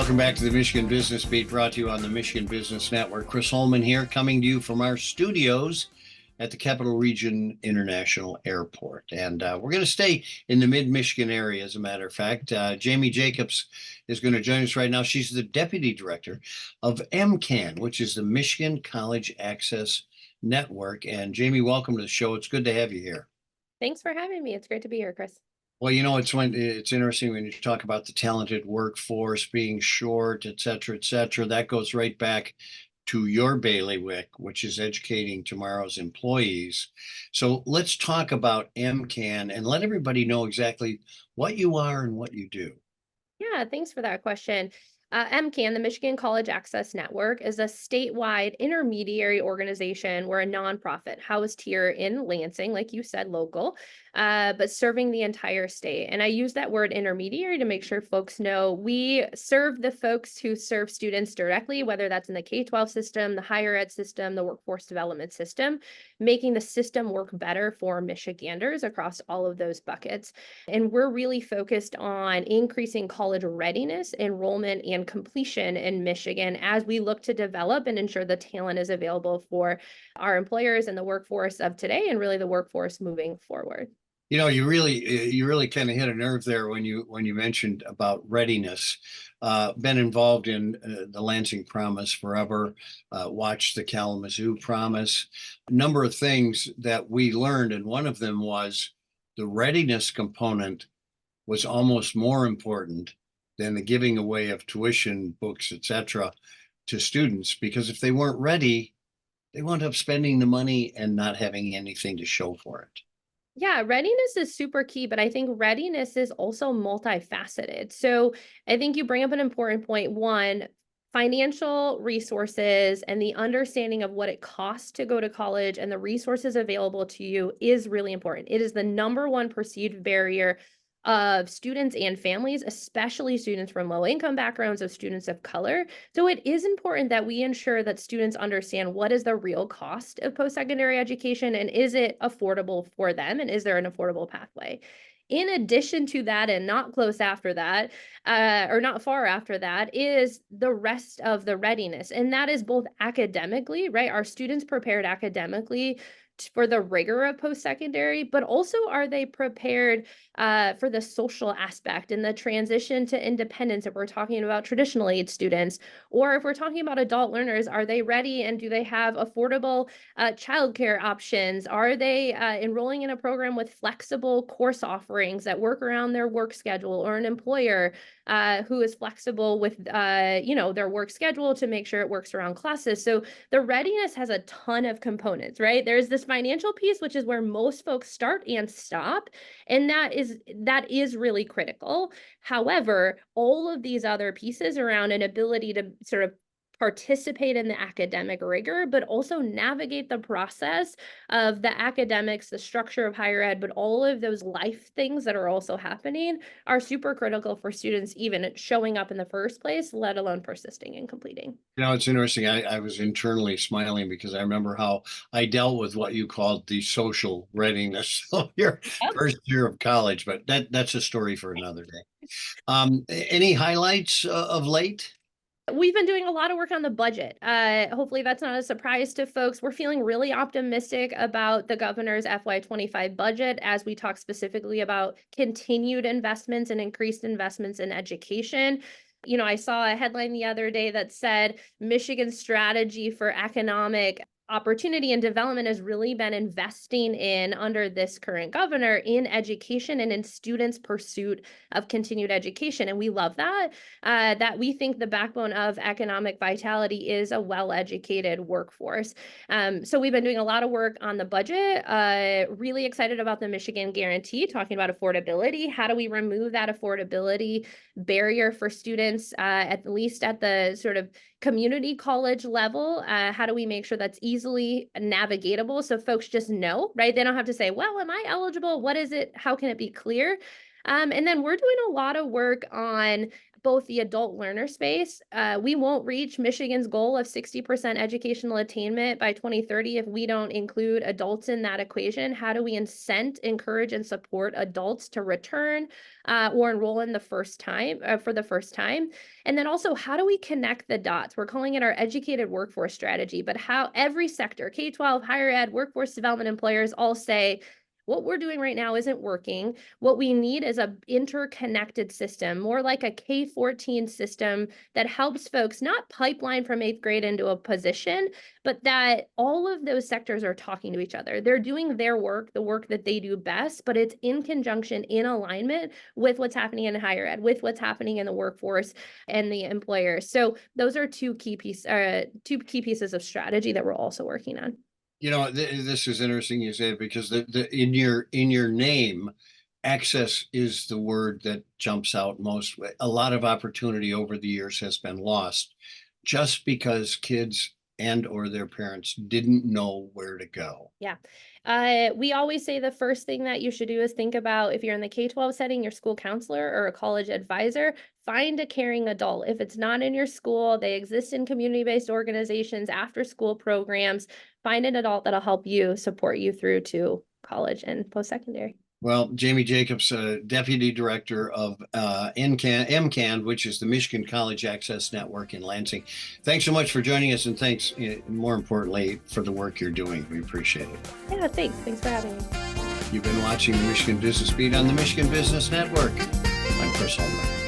Welcome back to the Michigan Business Beat, brought to you on the Michigan Business Network. Chris Holman here, coming to you from our studios at the Capital Region International Airport. And we're going to stay in the mid-Michigan area, as a matter of fact. Jamie Jacobs is going to join us right now. She's the Deputy Director of MCAN, which is the Michigan College Access Network. And Jamie, welcome to the show. It's good to have you here. Thanks for having me. It's great to be here, Chris. Well, it's interesting when you talk about the talented workforce being short, et cetera, et cetera. That goes right back to your bailiwick, which is educating tomorrow's employees. So let's talk about MCAN and let everybody know exactly what you are and what you do. Yeah, thanks for that question. MCAN, the Michigan College Access Network, is a statewide intermediary organization. We're a nonprofit housed here in Lansing, like you said, local, but serving the entire state. And I use that word intermediary to make sure folks know we serve the folks who serve students directly, whether that's in the K-12 system, the higher ed system, the workforce development system, making the system work better for Michiganders across all of those buckets. And we're really focused on increasing college readiness, enrollment, and completion in Michigan as we look to develop and ensure the talent is available for our employers and the workforce of today and really the workforce moving forward. You really kind of hit a nerve there when you mentioned about readiness. Been involved in the Lansing Promise forever, watched the Kalamazoo Promise, a number of things that we learned, and one of them was the readiness component was almost more important than the giving away of tuition, books, etc., to students, because if they weren't ready, they wound up spending the money and not having anything to show for it. Yeah, readiness is super key, but I think readiness is also multifaceted. So I think you bring up an important point. One, financial resources and the understanding of what it costs to go to college and the resources available to you is really important. It is the number one perceived barrier of students and families, especially students from low income backgrounds, of students of color. So it is important that we ensure that students understand what is the real cost of post-secondary education and is it affordable for them and is there an affordable pathway? In addition to that, and not close after that, or not far after that, is the rest of the readiness. And that is both academically, right? Are students prepared academically for the rigor of post-secondary, but also are they prepared for the social aspect and the transition to independence if we're talking about traditional aid students, or if we're talking about adult learners, are they ready and do they have affordable childcare options? Are they enrolling in a program with flexible course offerings that work around their work schedule, or an employer who is flexible with their work schedule to make sure it works around classes? So the readiness has a ton of components, right? There's this financial piece, which is where most folks start and stop, and that is really critical. However, all of these other pieces around an ability to sort of participate in the academic rigor, but also navigate the process of the academics, the structure of higher ed, but all of those life things that are also happening are super critical for students even showing up in the first place, let alone persisting and completing. It's interesting. I was internally smiling because I remember how I dealt with what you called the social readiness of your Yep. first year of college, but that's a story for another day. Any highlights of late? We've been doing a lot of work on the budget. Hopefully that's not a surprise to folks. We're feeling really optimistic about the governor's FY25 budget as we talk specifically about continued investments and increased investments in education. I saw a headline the other day that said Michigan's strategy for economic opportunity and development has really been investing in, under this current governor, in education and in students' pursuit of continued education. And we love that, that we think the backbone of economic vitality is a well-educated workforce. So we've been doing a lot of work on the budget, really excited about the Michigan Guarantee, talking about affordability. How do we remove that affordability barrier for students, at least at the sort of community college level? How do we make sure that's easily navigatable so folks just know, right? They don't have to say, well, am I eligible? What is it? How can it be clear? And then we're doing a lot of work on both the adult learner space. We won't reach Michigan's goal of 60% educational attainment by 2030 if we don't include adults in that equation. How do we incent, encourage, and support adults to return or enroll in the first time for the first time? And then also, how do we connect the dots? We're calling it our educated workforce strategy, but how every sector, K-12, higher ed, workforce development, employers all say, what we're doing right now isn't working. What we need is a interconnected system, more like a K-14 system that helps folks not pipeline from 8th grade into a position, but that all of those sectors are talking to each other. They're doing their work, the work that they do best, but it's in conjunction, in alignment with what's happening in higher ed, with what's happening in the workforce and the employers. So those are two key pieces of strategy that we're also working on. This is interesting you say it, because in your name, access is the word that jumps out most. A lot of opportunity over the years has been lost just because kids and or their parents didn't know where to go. Yeah. We always say the first thing that you should do is think about, if you're in the K-12 setting, your school counselor or a college advisor, find a caring adult. If it's not in your school, they exist in community-based organizations, after school programs. Find an adult that'll help you, support you through to college and post-secondary. Well, Jamie Jacobs, Deputy Director of MCAN, which is the Michigan College Access Network in Lansing. Thanks so much for joining us, and thanks, more importantly, for the work you're doing. We appreciate it. Yeah, thanks. Thanks for having me. You've been watching the Michigan Business Beat on the Michigan Business Network. I'm Chris Holman.